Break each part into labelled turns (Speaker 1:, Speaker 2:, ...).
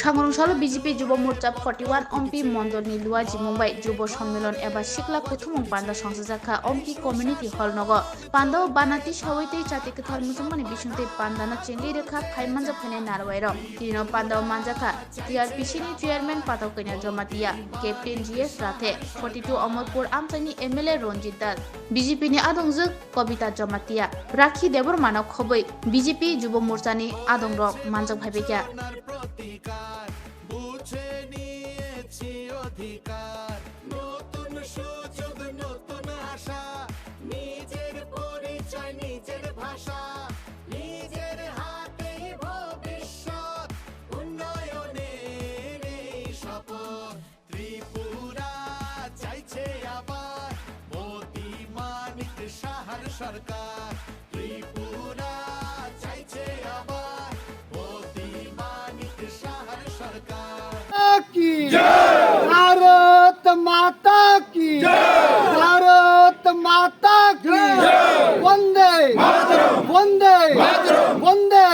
Speaker 1: সাংরংশাল BJP যুব মোর্চা 41 অম্পি মন্ডলনি লুয়াজি মুম্বাই যুব সম্মেলন এবা শিকলা কুথুমং পান্ডা সংসজাখা অম্পি কমিউনিটি হল নগ পান্ডাও বানাতি সাওয়াইতে চাতি কথাল মুসলমানি বিশুনতে পান্ডানা চেঙ্গি রেখা ফাইমানজা ফাইনে নারওয়াইর তিনো পান্ডাও মানজাখা টিআরপিসি नि চেয়ারম্যান পাতাও কইনা জমাতিয়া ক্যাপ্টেন জিএস রাথে 42 অমরপুর আমচাইনি এমএলএ রঞ্জিত দাস বিজেপি नि আদংজক কবিতা জমাতিয়া রাখি দেবর মানব খবই বিজেপি যুব মোর্চানি আদংর মানজাক ভাইবেকিয়া
Speaker 2: বুঝে নিয়েছি অধিকার নতুন সুযোগ নতুন আশা নিজের পরিচয় নিজের ভাষা নিজের হাতেই ভবিষ্যৎ উন্নয়নের এই শপথ ত্রিপুরা চাইছে আবার মোদি মানিক সাহার সরকার ত্রিপুরা চাইছে আবার মোদি মানিক সাহার সরকার
Speaker 3: की भारत माता की भारत माता की वंदे वंदे वंदे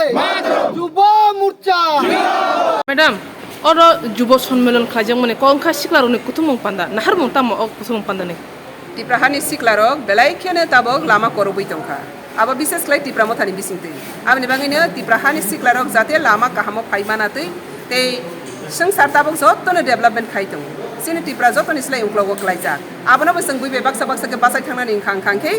Speaker 3: युव मोर्चा
Speaker 4: मैडम और युव सम्मेलन खाजों माने कंखा सिक्लार उन्हें कुथुमं पांदा नहर मंग ताम कुथुमं पांदा ने
Speaker 5: टिप्राहानि सिक्लारक बेलायखेने ताबक लामा करबोई दंखा आबो विशेष लाई टिप्रा मथानि बिसिंते आबनि बाङैनो टिप्राहानि सिक्लारक जाते लामा काहामो फाइमानातै ते संसार ताबक जत्तनो डेभलपमेन्ट खाइदों सिनि टिप्रा जत्तनो स्लाय उक्लावक लाइजा आबोनो बसं बुइबे बाक्सा बाक्साके बासाय थांनानै खांखांखै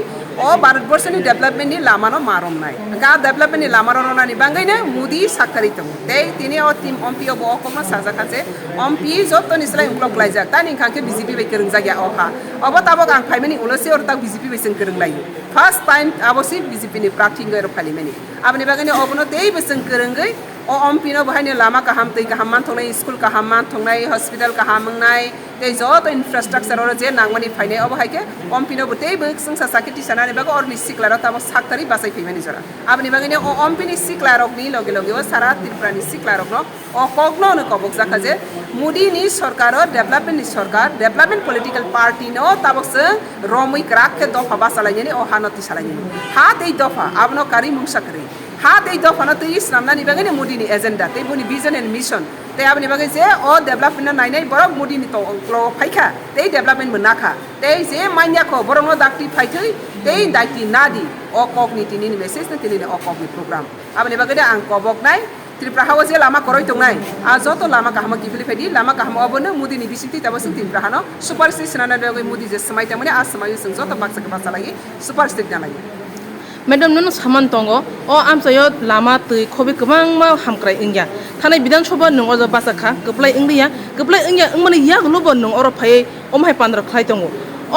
Speaker 5: अ भारतबर्षनि डेभलपमेन्टनि लामानो मारमनाय गा डेभलपमेन्टनि लामानो रनानि बाङैनो मुदि साखारिदों ते तिनि अ टिम अम्पि अ बकमा साजाखासे अम्पि जत्तनो स्लाय उक्लावक लाइजा तानि खांखे बिजेपि बै गोरों जागिया अहा अब ताबक आं फाइमानि उलसे और ताक बिजेपि बैसं गोरों लायो फर्स्ट टाइम आबोसि बिजेपिनि प्रार्थी गएर फालिमानि आबनि बाङैनो अबनो तेइ बैसं गोरोंगै अ अम्पिनो बहायनो लामा काहाम दै काहाम मान थंनाय स्कुल काहाम मान थंनाय हस्पिटाल काहाम मंनाय ते जत इनफ्रास्ट्राक्चर और जे नांगमानि फायनाय अब हायके अम्पिनो बते संसा साकिति सानानि बागो और सिक्लार ताबो साक्तारि बासाय फैमानि जरा आबनि बागैनो अ अम्पिनि सिक्लारकनि लगे लगे सारा त्रिपुरानि सिक्लारकनो अ कग्नो न कबक जाखा जे मोदीनि सरकार डेभलपमेन्टनि सरकार डेभलपमेन्ट पलिटिकल पार्टी नो ताबकसो रमै क्राकखे दफा बासालायनि अ हानति सालायनि हा दै दफा आबनो कारी मुंसाकरि हा दै दफानो दै स्नामनानि बागैनो मोदीनि एजेन्डा ते बुनि विजन एन्ड मिशन ते आबनि बागै जे अ डेभलपमेन्ट नायनाय बरक मोदीनि तो क्लो फाइखा ते डेभलपमेन्ट मोनाखा ते जे मान्याखौ बरनो दाक्ति फाइथै ते दाक्ति नादि अ कग्निटिनि मेसेज न तिनि अ कग्नि प्रोग्राम आबनि बागै आं कबकनाय त्रिपुराहाव जे लामा करय दंनाय आ जत लामा काहाम किफिलि फायदि लामा काहाम अबनो मोदीनि बिसिति ताबसो त्रिपुराहानो सुपार स्टेट नाना बागै मोदी जे समायता माने आ समायो जों जत बाक्साके बासालायो सुपार स्टेट नालायो
Speaker 4: मैडम नों सामान दंगो अ आमसायो लामा तै खबि गोबां मा हामक्राय इंया थानाय विधानसभा नों अज बासाखा गप्लाय इंलिया माने या गलबो नों अर फाय अमहाय पान्द्र खाय दंगो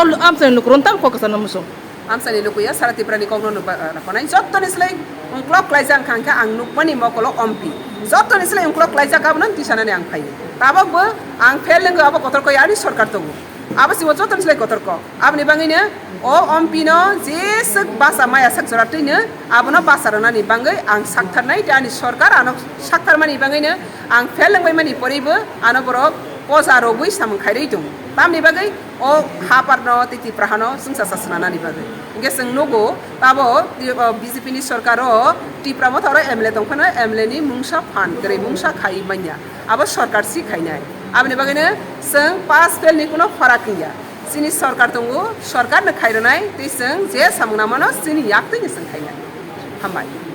Speaker 4: अल आमसाय नकरन तां फकसा नमसो
Speaker 5: आमसानि लुकुया सारा त्रिपुरानि कग्नो नखनाय जत्तनिस्लाय उंक्लक लाइजां खांखा आं नुकमानि मकल अम्पि जत्तनिस्लाय उंक्लक लाइजा गाबनो तिसानानै आं फायो ताबकबो आं फेलंगो अब कतरको यानि सरकार दंगो आबसिव जत्तनिस्लाय कतरको आबनि बाङैनो अ अम्पिनो जेसे बासा माया साकजरातैनो आबनो बासारनानि बाङै आं साकथारनाय दानि सरकार आनो साकथारमानि बाङैनो आं फेलंबाय मानि परिबो आनो बरक पजारबो सामं खायरै दं तामनि बागै अ हापारनो तिति प्राहानो संसा सासनानानि बागै इंगे जों नगो ताबो बिजेपि नि सरकारो टिप्रामो थारो एमएलए दंफानो एमएलए नि मुंसा फान गरे मुंसा खाइ मान्या आबो सरकार सि खायनाय आबनि बागैनो जों पास फेल नि कुनो फाराक गैया सिनि सरकार दंगो सरकार न खायरनाय ते जों जे सामंनामानो सिनि याक्तै जों खायनाय हामबाय